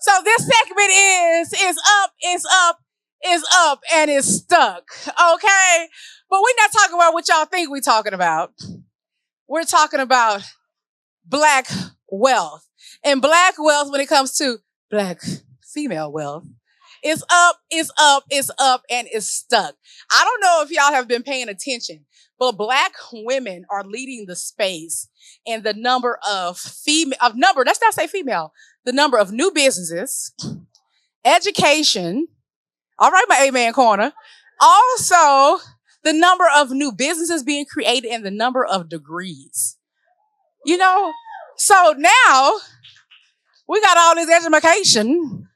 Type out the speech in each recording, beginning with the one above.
So this segment is up, and it's stuck. Okay? But we're not talking about what y'all think we're talking about. We're talking about black wealth. And black wealth, when it comes to black female wealth, it's up, and it's stuck. I don't know if y'all have been paying attention, but black women are leading the space in the number of let's not say female, the number of new businesses, education. All right, my amen corner. Also, the number of new businesses being created and the number of degrees. So now we got all this education.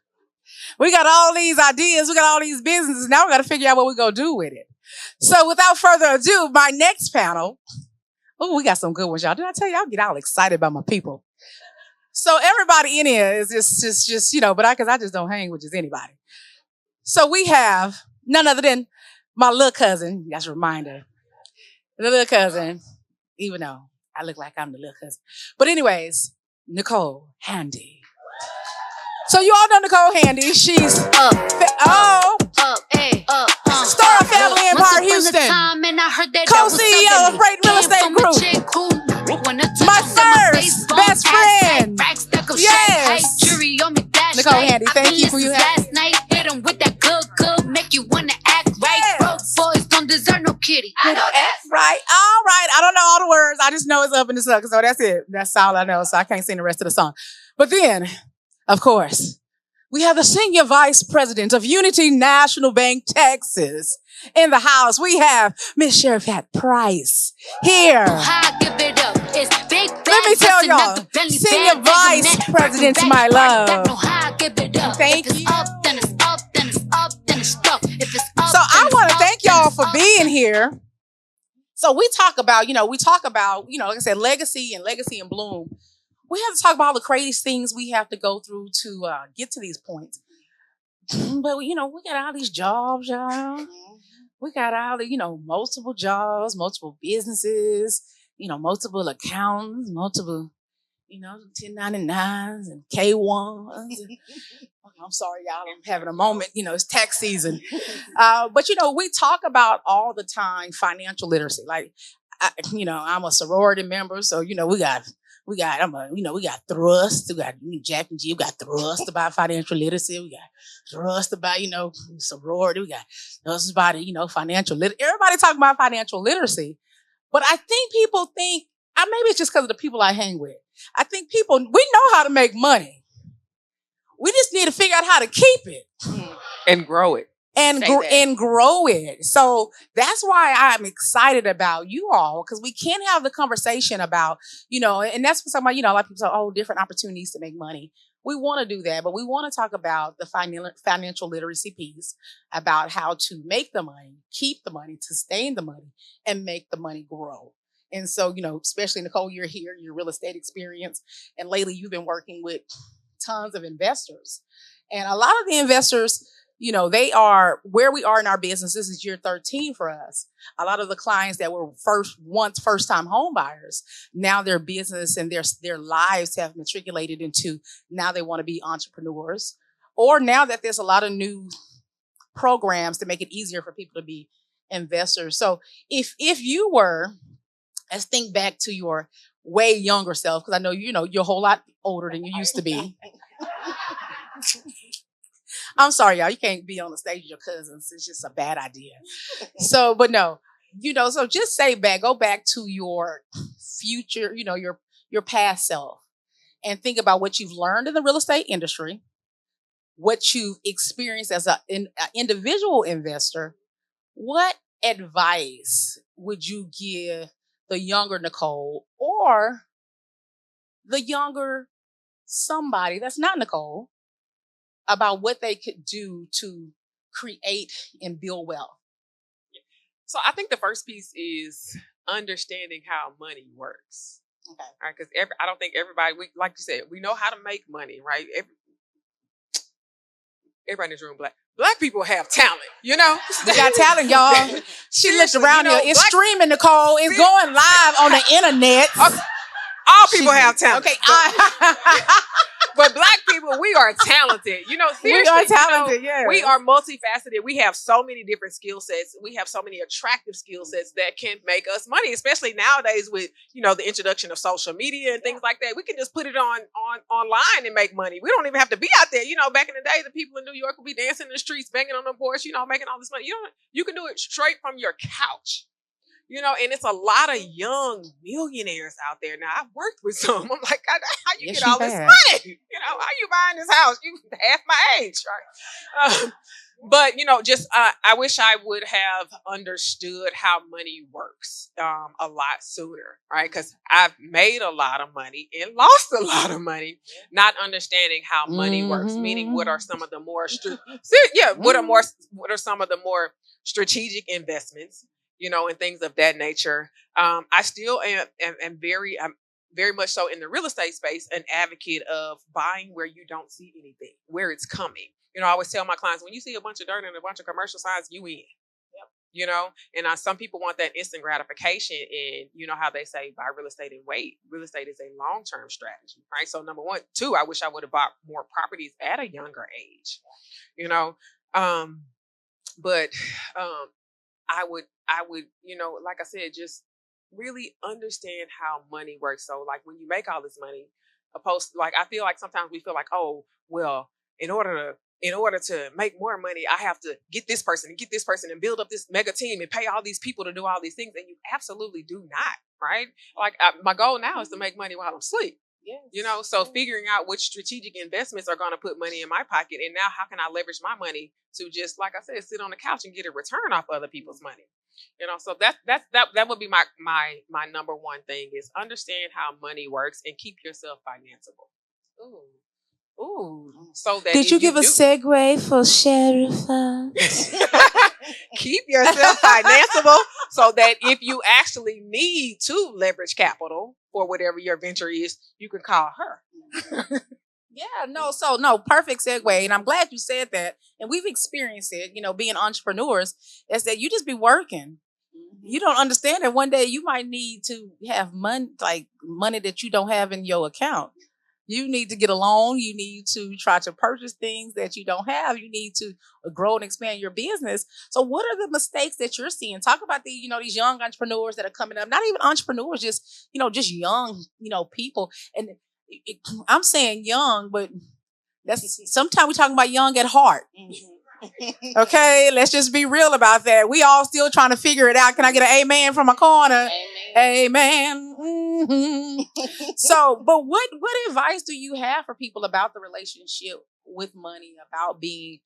We got all these ideas. We got all these businesses. Now we got to figure out what we're going to do with it. So without further ado, my next panel. Oh, we got some good ones, y'all. Did I tell you? I'll get all excited about my people. So everybody in here is just because I just don't hang with just anybody. So we have none other than my little cousin. That's a reminder. The little cousin, even though I look like I'm the little cousin. But anyways, Nicole Handy. So you all know Nicole Handy. She's up, star of Family Empire Houston, co-CEO of Freight Real Estate Group, my first best friend. Yes, Nicole Handy. Thank you for you having me. Hit him with that good, make you wanna act right. Broke boys don't deserve no kitty. I know that's right. All right. I don't know all the words. I just know it's up in the sun. So that's it. That's all I know. So I can't sing the rest of the song. But then, of course, we have the Senior Vice President of Unity National Bank, Texas. In the house, we have Miss Sherifat Price here. Give it up. It's big Let me tell y'all, Senior Vice President, my love. Thank you. So I want to thank y'all for being here. So we talk about, like I said, legacy and bloom. We have to talk about all the crazy things we have to go through to get to these points. But, we got all these jobs, y'all. We got all the, multiple jobs, multiple businesses, multiple accountants, multiple, 1099s and K1s. I'm sorry, y'all. I'm having a moment. It's tax season. But, we talk about all the time financial literacy. Like, I'm a sorority member. So, we got thrust. We got Jack and G. We got thrust about financial literacy. We got thrust about, sorority. We got thrust about, financial literacy. Everybody talking about financial literacy. But I think people think, maybe it's just because of the people I hang with. I think we know how to make money. We just need to figure out how to keep it. And grow it. And grow it. So that's why I'm excited about you all, because we can have the conversation about, and that's what somebody, a lot of people say, different opportunities to make money. We want to do that, but we want to talk about the financial literacy piece, about how to make the money, keep the money, sustain the money, and make the money grow. And so, especially Nicole, you're here, your real estate experience, and lately you've been working with tons of investors. And a lot of the investors, they are where we are in our business. This is year 13 for us. A lot of the clients that were first-time home buyers, now their business and their lives have matriculated into, now they want to be entrepreneurs. Or now that there's a lot of new programs to make it easier for people to be investors. So if you were, let's think back to your way younger self, because I know, you're a whole lot older than you used to be. I'm sorry, y'all. You can't be on the stage with your cousins. It's just a bad idea. So, but no, so just go back to your future, your past self, and think about what you've learned in the real estate industry, what you've experienced as an individual investor. What advice would you give the younger Nicole or the younger somebody that's not Nicole about what they could do to create and build wealth? So I think the first piece is understanding how money works. Okay. Right? Because I don't think everybody, like you said, we know how to make money, right? Everybody in this room, black people have talent, We got talent, y'all. She looked around here. It's streaming, Nicole. It's going live on the internet. All people have talent. Okay. But Black people, we are talented. You know, seriously. We are you know, talented, yeah. we are multifaceted. We have so many different skill sets. We have so many attractive skill sets that can make us money, especially nowadays with, you know, the introduction of social media and things like that. We can just put it on online and make money. We don't even have to be out there. You know, back in the day, the people in New York would be dancing in the streets, banging on the porch, you know, making all this money. You can do it straight from your couch. You know, and it's a lot of young millionaires out there. Now, I've worked with some. I'm like, God, how you get all this money? You know, how you buying this house? You half my age, right? But, you know, just I wish I would have understood how money works a lot sooner, right? Because I've made a lot of money and lost a lot of money, not understanding how money works. Meaning, what are some of the more what are some of the more strategic investments? You know, and things of that nature. I still am very much so in the real estate space, an advocate of buying where you don't see anything, where it's coming. You know, I always tell my clients, when you see a bunch of dirt and a bunch of commercial signs, you in. Yep. You know, and some people want that instant gratification. And you know how they say buy real estate and wait. Real estate is a long-term strategy, right? So number one, two, I wish I would have bought more properties at a younger age. You know, but I would, you know, like I said, just really understand how money works. So like when you make all this money, I feel like sometimes we feel like, oh, well, in order to make more money, I have to get this person and build up this mega team and pay all these people to do all these things. And you absolutely do not, right? Like my goal now is to make money while I'm asleep. Yes. You know, so figuring out which strategic investments are going to put money in my pocket, and now how can I leverage my money to just, like I said, sit on the couch and get a return off other people's money. You know, so that would be my number one thing is understand how money works and keep yourself financeable. Ooh. So that did you give a segue for Sheriff? Keep yourself financeable so that if you actually need to leverage capital for whatever your venture is, you can call her. Perfect segue. And I'm glad you said that. And we've experienced it, you know, being entrepreneurs, is that you just be working. You don't understand that one day you might need to have money that you don't have in your account. You need to get a loan. You need to try to purchase things that you don't have. You need to grow and expand your business. So what are the mistakes that you're seeing? Talk about these young entrepreneurs that are coming up, not even entrepreneurs, just young, people. And I'm saying young, but sometimes we're talking about young at heart. Okay, let's just be real about that. We all still trying to figure it out. Can I get an amen from a corner? Amen. Mm-hmm. So, but what advice do you have for people about the relationship with money, about being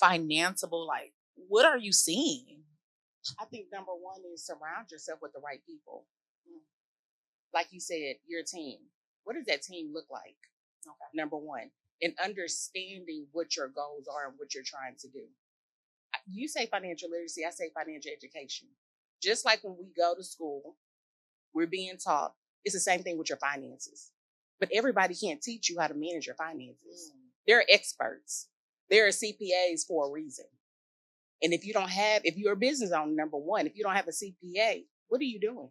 financeable? Like, what are you seeing? I think number one is surround yourself with the right people. Like you said, your team. What does that team look like? Okay. Number one. And understanding what your goals are and what you're trying to do. You say financial literacy, I say financial education. Just like when we go to school, we're being taught, it's the same thing with your finances. But everybody can't teach you how to manage your finances. They're experts. There are CPAs for a reason. And if you're a business owner, number one, if you don't have a CPA, what are you doing?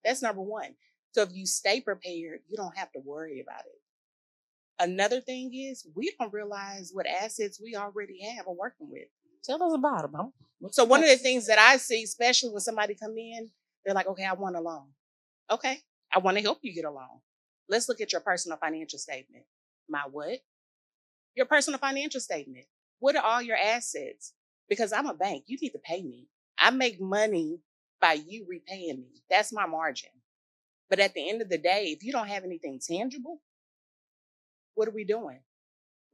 That's number one. So if you stay prepared, you don't have to worry about it. Another thing is we don't realize what assets we already have or working with. Tell us about them. Huh? So one of the things that I see, especially when somebody come in, they're like, okay, I want a loan. Okay, I want to help you get a loan. Let's look at your personal financial statement. My what? Your personal financial statement. What are all your assets? Because I'm a bank. You need to pay me. I make money by you repaying me. That's my margin. But at the end of the day, if you don't have anything tangible, what are we doing?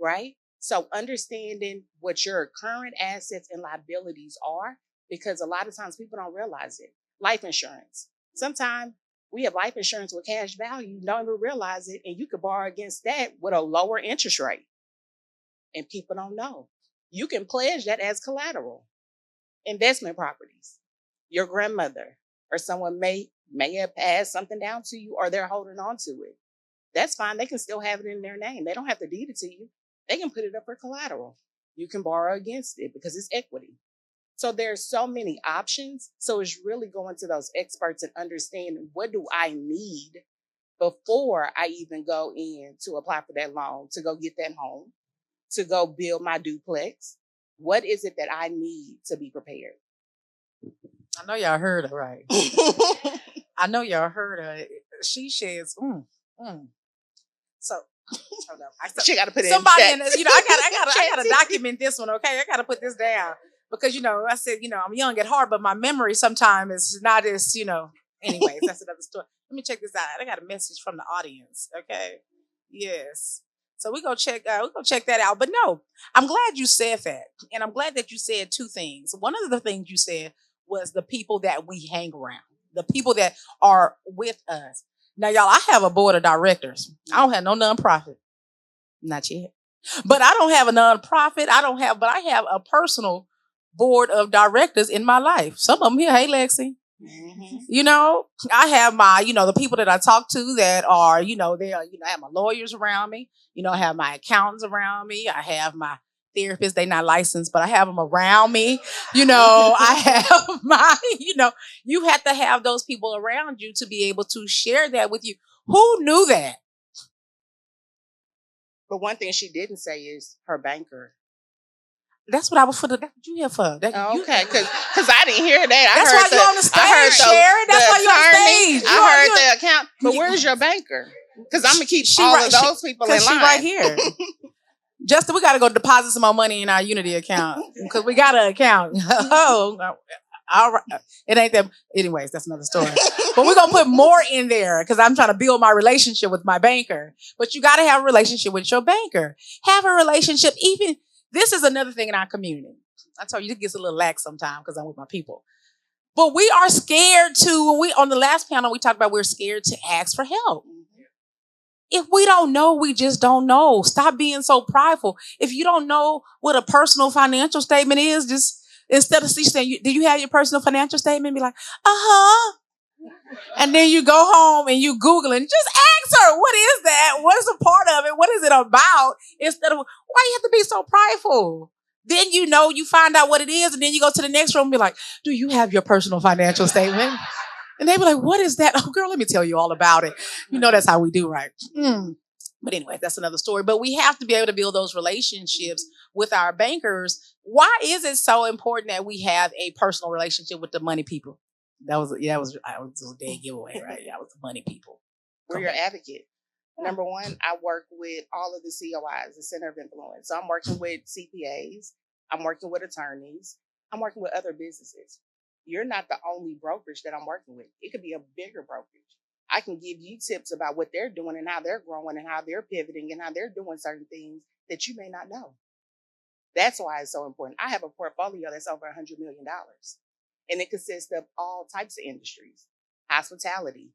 Right? So understanding what your current assets and liabilities are, because a lot of times people don't realize it. Life insurance. Sometimes we have life insurance with cash value, don't even realize it, and you could borrow against that with a lower interest rate. And people don't know. You can pledge that as collateral. Investment properties. Your grandmother or someone may have passed something down to you, or they're holding on to it. That's fine. They can still have it in their name. They don't have to deed it to you. They can put it up for collateral. You can borrow against it because it's equity. So there's so many options. So it's really going to those experts and understanding, what do I need before I even go in to apply for that loan, to go get that home, to go build my duplex? What is it that I need to be prepared? I know y'all heard her, right? I know y'all heard her. She says, So, hold up. She got to put it Somebody in in the the, I gotta document this one, okay? I gotta put this down because I said, I'm young at heart, but my memory sometimes is not as, Anyways, that's another story. Let me check this out. I got a message from the audience. Okay, yes. So we go check that out. But no, I'm glad you said that, and I'm glad that you said two things. One of the things you said was the people that we hang around, the people that are with us. Now, y'all, I have a board of directors. I don't have no nonprofit. Not yet. But I don't have a nonprofit. But I have a personal board of directors in my life. Some of them here, hey, Lexi. Mm-hmm. I have my, the people that I talk to that are, they are, I have my lawyers around me. I have my accountants around me. I have my therapists. They not licensed, but I have them around me. I have my, you have to have those people around you to be able to share that with you. Who knew that? But one thing she didn't say is her banker. That's what I was for. That's what you here for. Okay, because I didn't hear that. That's why you on the stage, Sharon. That's why you on stage. I heard the account. But where's your banker? Because I'm gonna keep all of those people in line. She right here. Justin, we got to go deposit some more money in our Unity account because we got an account. Oh, all right. It ain't that. Anyways, that's another story. But we're gonna put more in there because I'm trying to build my relationship with my banker. But you got to have a relationship with your banker. Have a relationship even. This is another thing in our community. I told you it gets a little lax sometimes because I'm with my people. But we are scared to, on the last panel, we talked about we're scared to ask for help. If we don't know, we just don't know. Stop being so prideful. If you don't know what a personal financial statement is, just instead of saying, do you have your personal financial statement? Be like, uh-huh. And then you go home and you Google and just ask her, what is that? What is a part of it? What is it about? Instead of, why you have to be so prideful? Then you find out what it is, and then you go to the next room and be like, do you have your personal financial statement? And they be like, what is that? Oh, girl, let me tell you all about it. That's how we do, right? But anyway, that's another story. But we have to be able to build those relationships with our bankers. Why is it so important that we have a personal relationship with the money people? That was a dead giveaway, right? Yeah, I was the money people. We're your advocate. Number one, I work with all of the COIs, the Center of Influence. So I'm working with CPAs. I'm working with attorneys. I'm working with other businesses. You're not the only brokerage that I'm working with. It could be a bigger brokerage. I can give you tips about what they're doing and how they're growing and how they're pivoting and how they're doing certain things that you may not know. That's why it's so important. I have a portfolio that's over $100 million. And it consists of all types of industries: hospitality,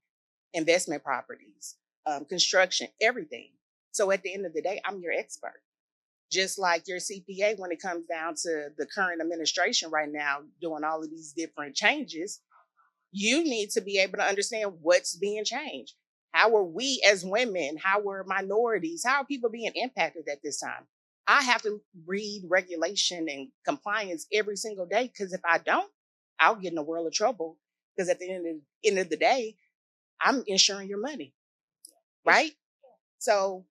investment properties, construction, everything. So at the end of the day, I'm your expert. Just like your CPA, when it comes down to the current administration right now, doing all of these different changes, you need to be able to understand what's being changed. How are we as women? How are minorities? How are people being impacted at this time? I have to read regulation and compliance every single day, because if I don't, I'll get in a world of trouble, because at the end of the day, I'm insuring your money, right? So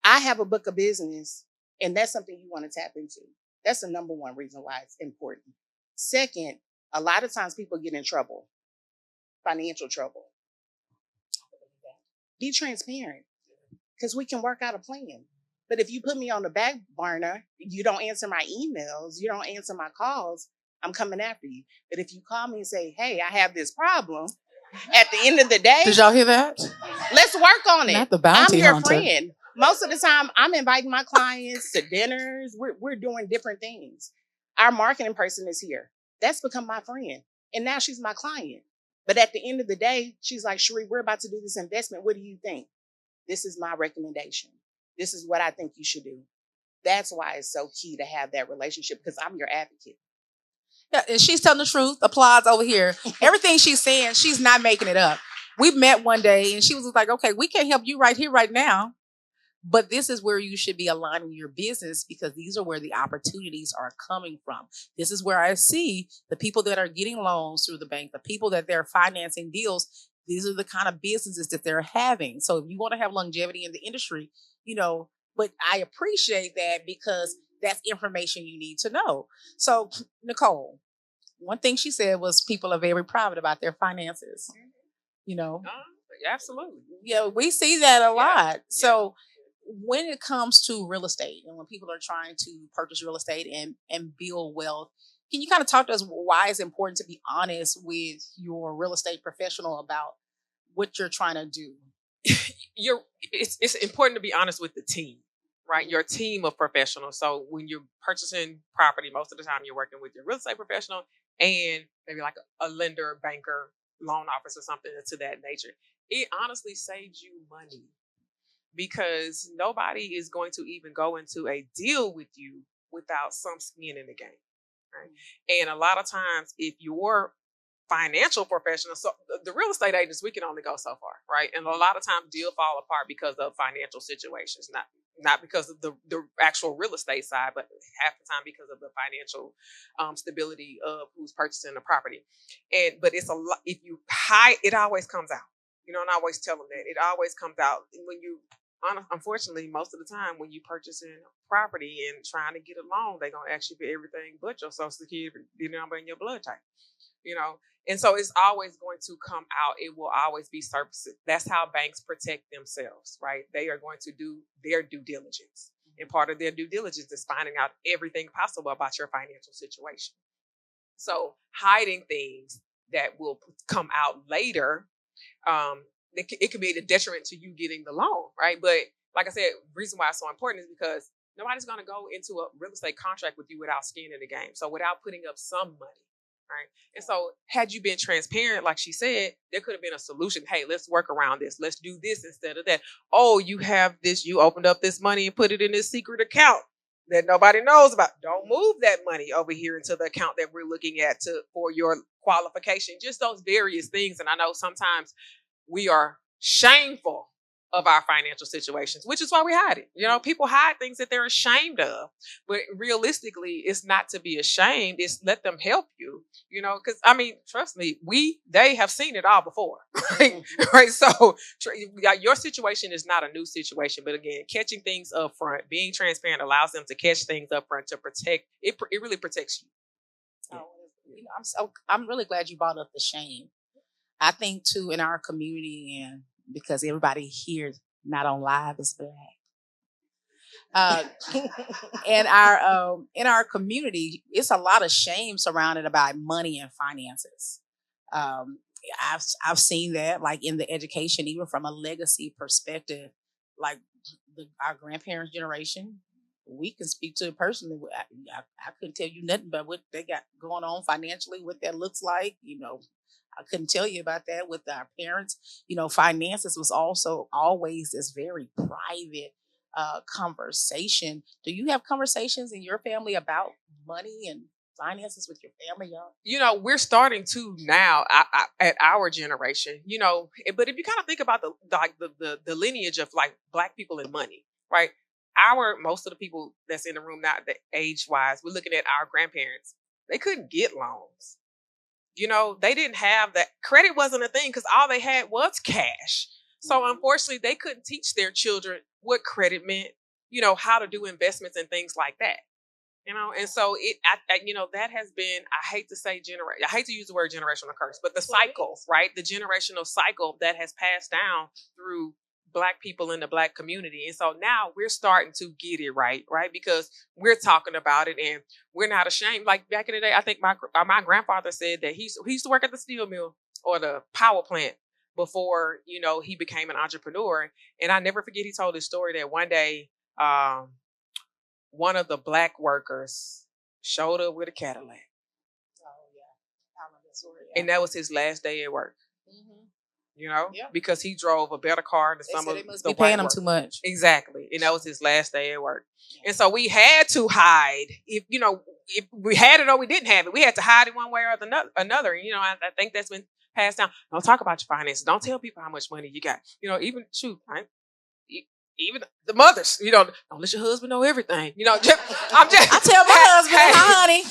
I have a book of business, and that's something you want to tap into. That's the number one reason why it's important. Second, a lot of times people get in trouble, financial trouble. Be transparent, because we can work out a plan. But if you put me on the back burner, you don't answer my emails, you don't answer my calls, I'm coming after you. But if you call me and say, hey, I have this problem, at the end of the day, did y'all hear that? Let's work on it. Not the bounty I'm your hunter. friend. Most of the time, I'm inviting my clients to dinners. We're doing different things. Our marketing person is here. That's become my friend. And now she's my client. But at the end of the day, she's like, Cherie, we're about to do this investment. What do you think? This is my recommendation. This is what I think you should do. That's why it's so key to have that relationship, because I'm your advocate. Yeah, and she's telling the truth. Applause over here. Everything she's saying, she's not making it up. We met one day and she was like, okay, we can't help you right here, right now. But this is where you should be aligning your business, because these are where the opportunities are coming from. This is where I see the people that are getting loans through the bank, the people that they're financing deals. these are the kind of businesses that they're having. So if you want to have longevity in the industry, but I appreciate that because that's information you need to know. So Nicole, one thing she said was people are very private about their finances. Absolutely. Yeah, we see that a lot. So when it comes to real estate and when people are trying to purchase real estate and build wealth, can you kind of talk to us why it's important to be honest with your real estate professional about what you're trying to do? It's important to be honest with the team, right? Your team of professionals. So when you're purchasing property, most of the time you're working with your real estate professional and maybe like a lender, banker, loan officer, something to that nature. It honestly saves you money because nobody is going to even go into a deal with you without some skin in the game. Right? And a lot of times, if your financial professional, so the real estate agents, we can only go so far, right? And a lot of times, deals fall apart because of financial situations, not because of the actual real estate side, but half the time because of the financial stability of who's purchasing the property. But it's a lot. If you hide, it always comes out. And I always tell them that it always comes out when you. Unfortunately, most of the time when you purchasing property and trying to get a loan, they're gonna ask you for everything but your social security number and your blood type. And so it's always going to come out. It will always be services. That's how banks protect themselves, right? They are going to do their due diligence, and part of their due diligence is finding out everything possible about your financial situation. So hiding things that will come out later. It could be a detriment to you getting the loan, right? But like I said, the reason why it's so important is because nobody's going to go into a real estate contract with you without skin in the game. So without putting up some money, right? And so had you been transparent, like she said, there could have been a solution. Hey, let's work around this. Let's do this instead of that. Oh, you have this, you opened up this money and put it in this secret account that nobody knows about. Don't move that money over here into the account that we're looking at for your qualification. Just those various things. And I know sometimes we are shameful of our financial situations, which is why we hide it. People hide things that they're ashamed of, but realistically, it's not to be ashamed. It's let them help you, because trust me, they have seen it all before, right? Right. So your situation is not a new situation, but again, catching things up front, being transparent allows them to catch things up front to protect it. It really protects you. I'm really glad you brought up the shame. I think too in our community, and because everybody here not on live is black, in our community, it's a lot of shame surrounded about money and finances. I've seen that like in the education, even from a legacy perspective, like our grandparents' generation. We can speak to a person. I couldn't tell you nothing about what they got going on financially, what that looks like. I couldn't tell you about that with our parents. Finances was also always this very private conversation. Do you have conversations in your family about money and finances with your family, y'all? We're starting to now at our generation, but if you kind of think about the lineage of like Black people and money, right? Most of the people that's in the room now, the age-wise, we're looking at our grandparents. They couldn't get loans. They didn't have that. Credit wasn't a thing because all they had was cash. So unfortunately, they couldn't teach their children what credit meant, how to do investments and things like that. And so that has been, I hate to use the word generational curse, but the cycle, right? The generational cycle that has passed down through Black people in the Black community. And so now we're starting to get it right? Because we're talking about it and we're not ashamed. Like back in the day, I think my grandfather said that he used to work at the steel mill or the power plant before, he became an entrepreneur. And I never forget, he told this story that one day, one of the Black workers showed up with a Cadillac. Oh, yeah. I remember that story. Yeah. And that was his last day at work. Mm-hmm. Because he drove a better car than some of they must be paying him too much. Exactly. And that was his last day at work. And so we had to hide. If we had it or we didn't have it, we had to hide it one way or another. And, I think that's been passed down. Don't talk about your finances. Don't tell people how much money you got. Even the mothers, don't let your husband know everything. I tell my husband, honey.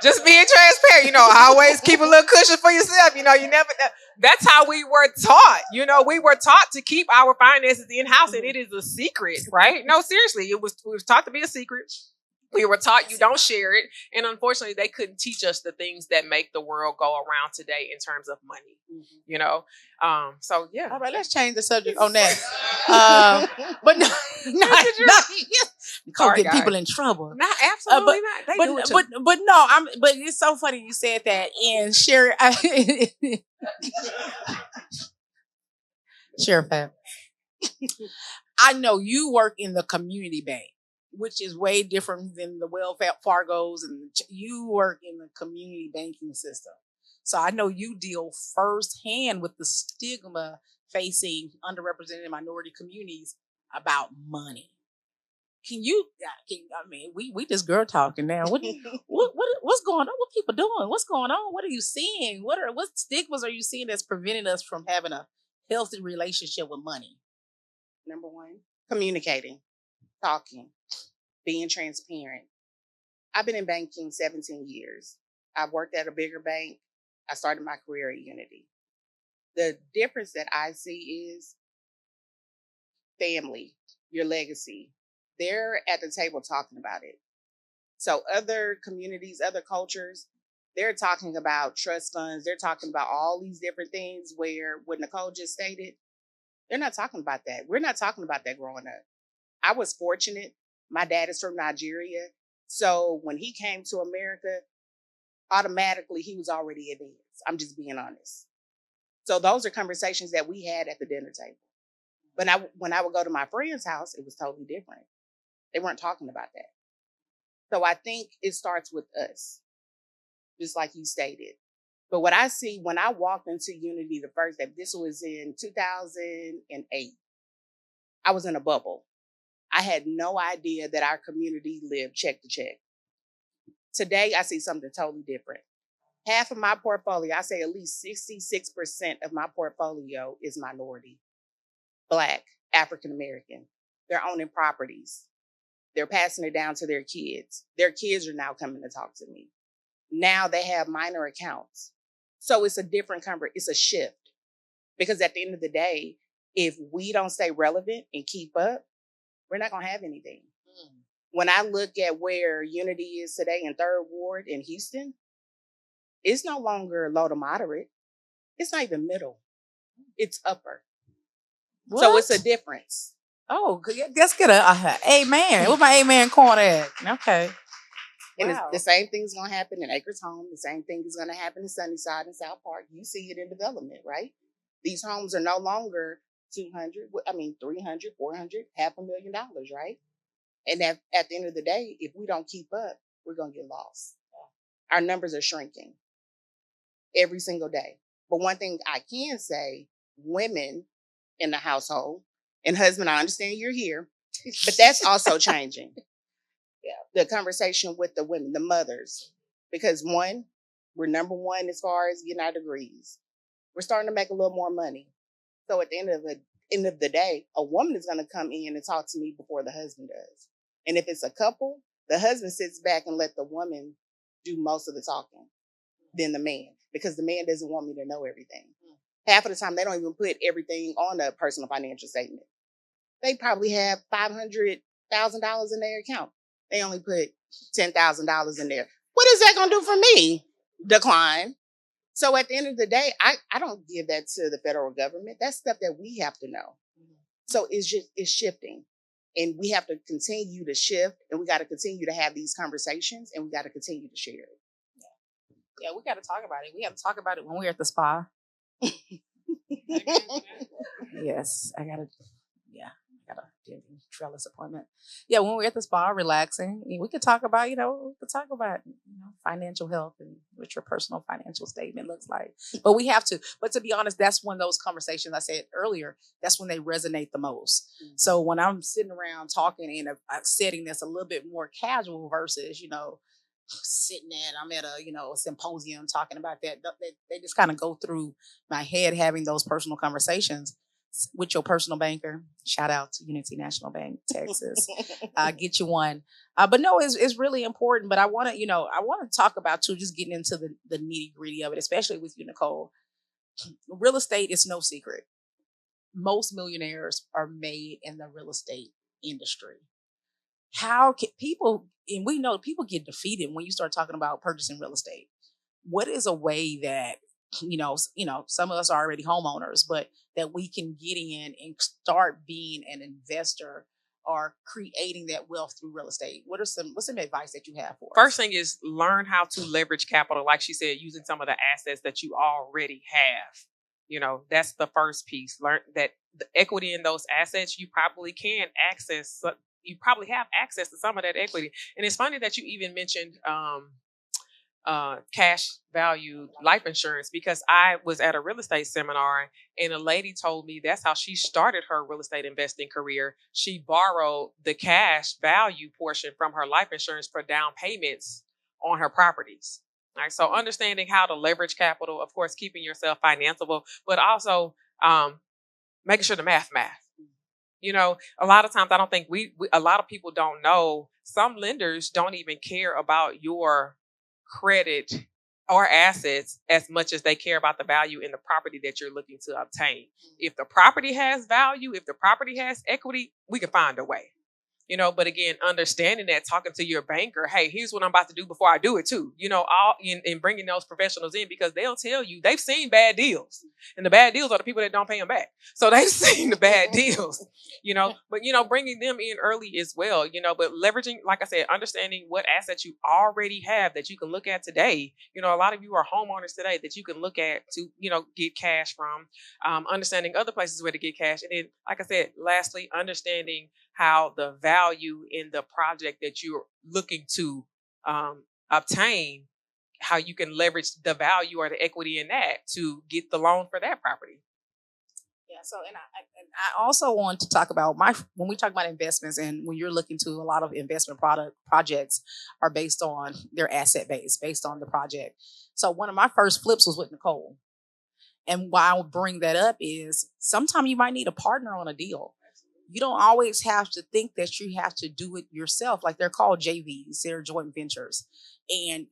Just being transparent, always keep a little cushion for yourself. You never, That's how we were taught. You know, we were taught to keep our finances in house, and it is a secret, right? No, seriously, we was taught to be a secret. We were taught you don't share it, and unfortunately, they couldn't teach us the things that make the world go around today in terms of money. You know, so yeah. All right, let's change the subject on that. But no, Sorry, get people in trouble. Not absolutely not. They do it too. But no, but it's so funny you said that. And Sherry, Sheriff, I know you work in the community bank, which is way different than the welfare Fargos, and you work in the community banking system. So I know you deal firsthand with the stigma facing underrepresented minority communities about money. I mean, we just girl talking now. What's going on? What people doing? What's going on? What are you seeing? What stigmas are you seeing that's preventing us from having a healthy relationship with money? Number one, communicating, talking, being transparent. I've been in banking 17 years. I've worked at a bigger bank. I started my career at Unity. The difference that I see is family, your legacy. They're at the table talking about it. So other communities, other cultures, they're talking about trust funds. They're talking about all these different things where what Nicole just stated, they're not talking about that. We're not talking about that growing up. I was fortunate. My dad is from Nigeria. So when he came to America, automatically he was already advanced. I'm just being honest. So those are conversations that we had at the dinner table. But when I would go to my friend's house, it was totally different. They weren't talking about that. So I think it starts with us, just like you stated. But what I see when I walked into Unity the first day, this was in 2008, I was in a bubble. I had no idea that our community lived check to check. Today, I see something totally different. Half of my portfolio, I say at least 66% of my portfolio is minority, Black, African American. They're owning properties. They're passing it down to their kids. Their kids are now coming to talk to me. Now they have minor accounts. So it's a different it's a shift. Because at the end of the day, if we don't stay relevant and keep up, we're not going to have anything. When I look at where Unity is today in 3rd Ward in Houston, it's no longer low to moderate. It's not even middle. It's upper. What? So it's a difference. Oh, let's get a amen. Where my amen corner at? Okay. And Wow. the same thing's going to happen in Acres Home. The same thing is going to happen in Sunnyside and South Park. You see it in development, right? These homes are no longer 200, 300, 400, $500,000, right? And at the end of the day, if we don't keep up, we're going to get lost. Our numbers are shrinking every single day. But one thing I can say, women in the household, and husband, I understand you're here, but that's also changing. The conversation with the women, the mothers, because one, we're number one as far as getting our degrees. We're starting to make a little more money. So at the end of the day, a woman is going to come in and talk to me before the husband does. And if it's a couple, the husband sits back and let the woman do most of the talking than the man, because the man doesn't want me to know everything. Half of the time, they don't even put everything on a personal financial statement. They probably have $500,000 in their account. They only put $10,000 in there. What is that going to do for me? Decline. So at the end of the day, I don't give that to the federal government. That's stuff that we have to know. So it's shifting. And we have to continue to shift, and we got to continue to have these conversations, and we got to continue to share it. Yeah, we got to talk about it. We have to talk about it when we're at the spa. Yes, I got a trellis appointment. Yeah, when we're at the spa, relaxing, we could talk about, financial health and what your personal financial statement looks like. But we have to. But to be honest, that's when those conversations I said earlier, that's when they resonate the most. Mm-hmm. So when I'm sitting around talking in a setting that's a little bit more casual versus, I'm at a symposium talking about that. They just kind of go through my head having those personal conversations with your personal banker. Shout out to Unity National Bank, Texas. Get you one. But no, it's really important. But I want to talk about too, just getting into the nitty gritty of it, especially with you, Nicole. real estate is no secret. Most millionaires are made in the real estate industry. How can people, and we know people get defeated when you start talking about purchasing real estate. What is a way that some of us are already homeowners, but that we can get in and start being an investor or creating that wealth through real estate? What's some advice that you have for us? First thing is learn how to leverage capital, like she said, using some of the assets that you already have. That's the first piece. Learn that the equity in those assets, you probably can access. You probably have access to some of that equity. And it's funny that you even mentioned cash value life insurance, because I was at a real estate seminar and a lady told me that's how she started her real estate investing career. She borrowed the cash value portion from her life insurance for down payments on her properties. All right, so understanding how to leverage capital, of course, keeping yourself financeable, but also making sure the math. A lot of times I don't think a lot of people don't know, some lenders don't even care about your credit or assets as much as they care about the value in the property that you're looking to obtain. If the property has value, if the property has equity, we can find a way. But again, understanding that, talking to your banker, hey, here's what I'm about to do before I do it too. All in bringing those professionals in, because they'll tell you they've seen bad deals, and the bad deals are the people that don't pay them back. So they've seen the bad deals, but bringing them in early as well, but leveraging, like I said, understanding what assets you already have that you can look at today. A lot of you are homeowners today that you can look at to, get cash from, understanding other places where to get cash. And then, like I said, lastly, understanding how the value in the project that you're looking to obtain, how you can leverage the value or the equity in that to get the loan for that property. Yeah. So, and I also want to talk about when we talk about investments, and when you're looking to, a lot of investment projects are based on their asset base, based on the project. So one of my first flips was with Nicole. And why I would bring that up is sometimes you might need a partner on a deal. You don't always have to think that you have to do it yourself. Like, they're called JVs, they're joint ventures. And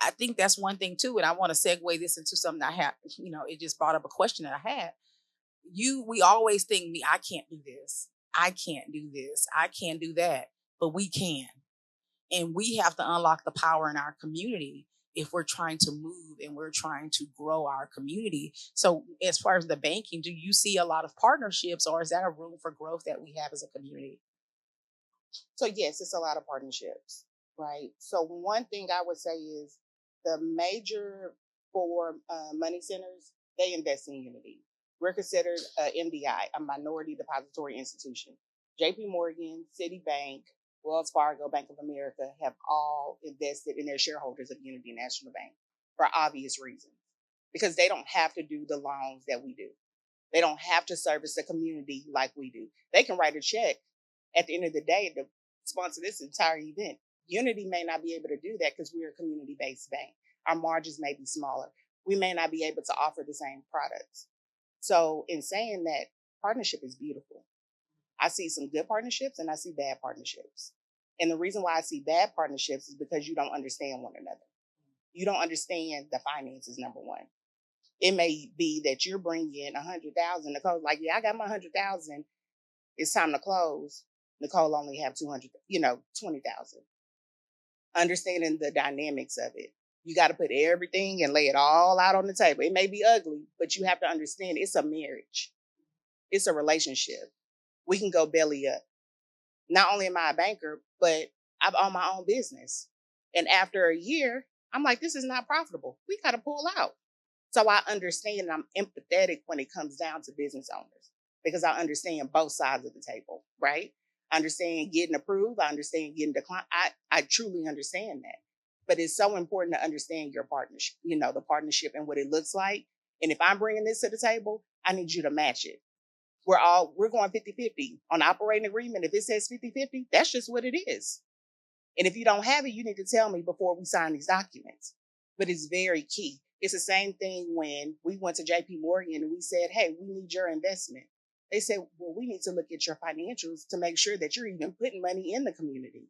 I think that's one thing too. And I want to segue this into something I have, it just brought up a question that I had. We always think, I can't do this. I can't do this. I can't do that, but we can. And we have to unlock the power in our community if we're trying to move and we're trying to grow our community. So as far as the banking, do you see a lot of partnerships, or is that a room for growth that we have as a community? So yes, it's a lot of partnerships, right? So one thing I would say is the major four money centers, they invest in Unity. We're considered MDI, a minority depository institution. JP Morgan, Citibank, Wells Fargo, Bank of America have all invested in their shareholders of Unity National Bank for obvious reasons, because they don't have to do the loans that we do. They don't have to service the community like we do. They can write a check at the end of the day to sponsor this entire event. Unity may not be able to do that because we're a community-based bank. Our margins may be smaller. We may not be able to offer the same products. So in saying that, partnership is beautiful. I see some good partnerships and I see bad partnerships. And the reason why I see bad partnerships is because you don't understand one another. You don't understand the finances, number one. It may be that you're bringing 100,000. Nicole's like, yeah, I got my 100,000. It's time to close. Nicole only have 20,000. Understanding the dynamics of it. You got to put everything and lay it all out on the table. It may be ugly, but you have to understand it's a marriage. It's a relationship. We can go belly up. Not only am I a banker, but I've owned my own business. And after a year, I'm like, this is not profitable. We got to pull out. So I understand, and I'm empathetic when it comes down to business owners, because I understand both sides of the table, right? I understand getting approved. I understand getting declined. I truly understand that. But it's so important to understand your partnership, the partnership and what it looks like. And if I'm bringing this to the table, I need you to match it. We're going 50-50 on operating agreement. If it says 50-50, that's just what it is. And if you don't have it, you need to tell me before we sign these documents. But it's very key. It's the same thing when we went to JP Morgan and we said, hey, we need your investment. They said, well, we need to look at your financials to make sure that you're even putting money in the community.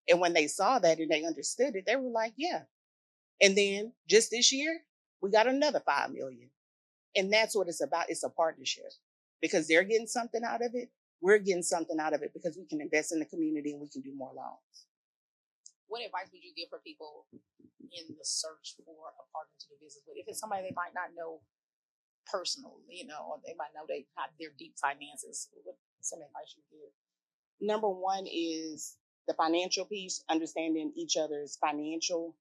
And when they saw that and they understood it, they were like, yeah. And then just this year, we got another $5 million. And that's what it's about. It's a partnership because they're getting something out of it. We're getting something out of it because we can invest in the community and we can do more loans. What advice would you give for people in the search for a partner to do business with? If it's somebody they might not know personally, or they might know they have their deep finances, what some advice you give? Number one is the financial piece, understanding each other's financial.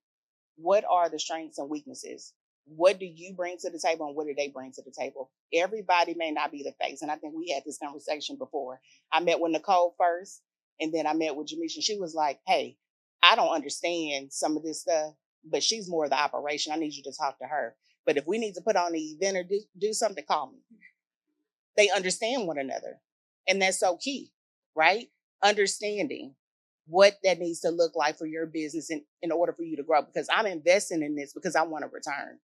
What are the strengths and weaknesses? What do you bring to the table and what do they bring to the table? Everybody may not be the face. And I think we had this conversation before. I met with Nicole first and then I met with Jamisha. She was like, hey, I don't understand some of this stuff, but she's more of the operation. I need you to talk to her. But if we need to put on an event or do something, call me. They understand one another. And that's so key, right? Understanding what that needs to look like for your business in order for you to grow. Because I'm investing in this because I want a return.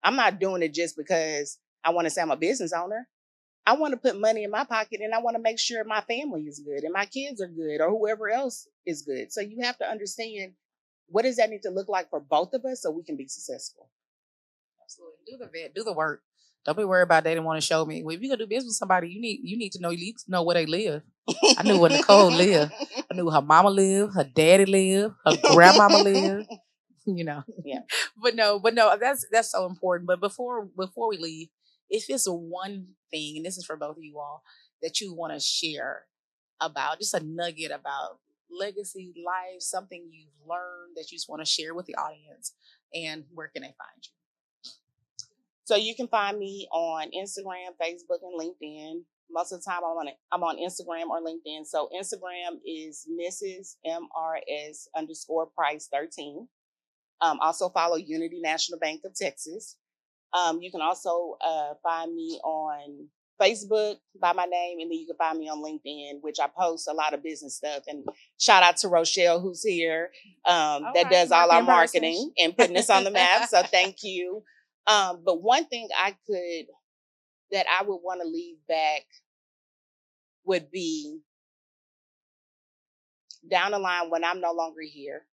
I'm not doing it just because I want to say I'm a business owner. I want to put money in my pocket and I want to make sure my family is good and my kids are good or whoever else is good. So you have to understand what does that need to look like for both of us so we can be successful. Absolutely. Do the vet, do the work. Don't be worried about they didn't want to show me. Well, if you're gonna do business with somebody, you need to know where they live. I knew where Nicole lived. I knew her mama lived, her daddy lived, her grandmama lived. Yeah. But no, that's so important. But before we leave, if it's one thing, and this is for both of you all, that you want to share about, just a nugget about legacy, life, something you've learned that you just want to share with the audience, and where can they find you? So you can find me on Instagram, Facebook, and LinkedIn. Most of the time I'm on Instagram or LinkedIn. So Instagram is Mrs. MRS _Price13. Also follow Unity National Bank of Texas. You can also find me on Facebook by my name, and then you can find me on LinkedIn, which I post a lot of business stuff. And shout out to Rochelle, who's here, that does all our marketing and putting us on the map. So thank you. But one thing that I would want to leave back would be down the line when I'm no longer here,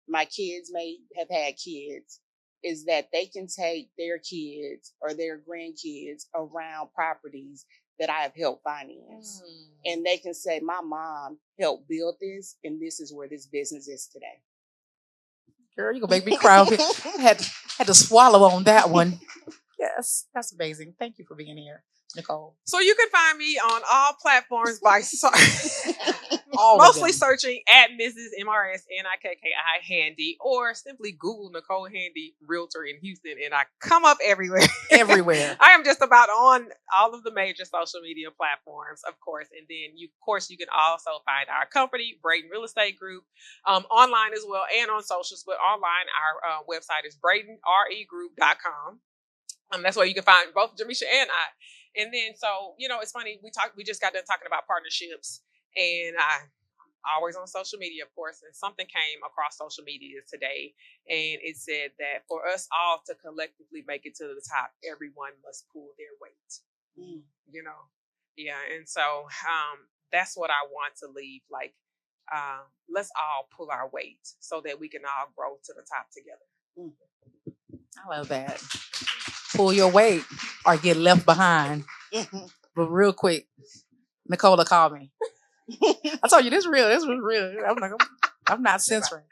my kids may have had kids, is that they can take their kids or their grandkids around properties that I have helped finance. And they can say, my mom helped build this, and this is where this business is today. Girl, you're going to make me cry. I had to swallow on that one. Yes, that's amazing. Thank you for being here, Nicole. So you can find me on all platforms by mostly searching at Mrs. MRS NIKKI Handy, or simply Google Nicole Handy Realtor in Houston, and I come up everywhere. Everywhere. I am just about on all of the major social media platforms, of course. And then you can also find our company, Braden Real Estate Group, online as well, and on socials. But online, our website is BradenREgroup.com. That's where you can find both Jamisha and I. And then, so, it's funny. We just got done talking about partnerships, and I'm always on social media, of course. And something came across social media today, and it said that for us all to collectively make it to the top, everyone must pull their weight. Yeah. And so, that's what I want to leave. Like, let's all pull our weight so that we can all grow to the top together. I love that. Pull your weight or get left behind. But real quick, Nicola called me. I told you this was real. I'm not censoring.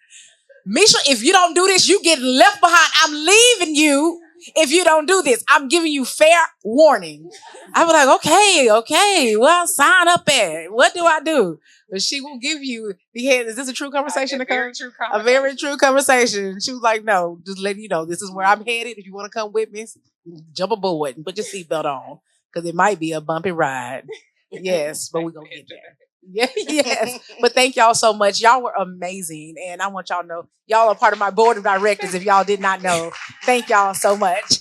Misha, if you don't do this, you get left behind. I'm leaving you if you don't do this. I'm giving you fair warning. I was like, okay, well, sign up there. What do I do? But she will give you the head. Is this a true conversation? A very true conversation. She was like, no, just letting you know, this is where I'm headed. If you want to come with me, jump aboard and put your seatbelt on, because it might be a bumpy ride. Yes, but we're going to get there. Yes. But thank y'all so much. Y'all were amazing. And I want y'all to know, y'all are part of my board of directors if y'all did not know. Thank y'all so much.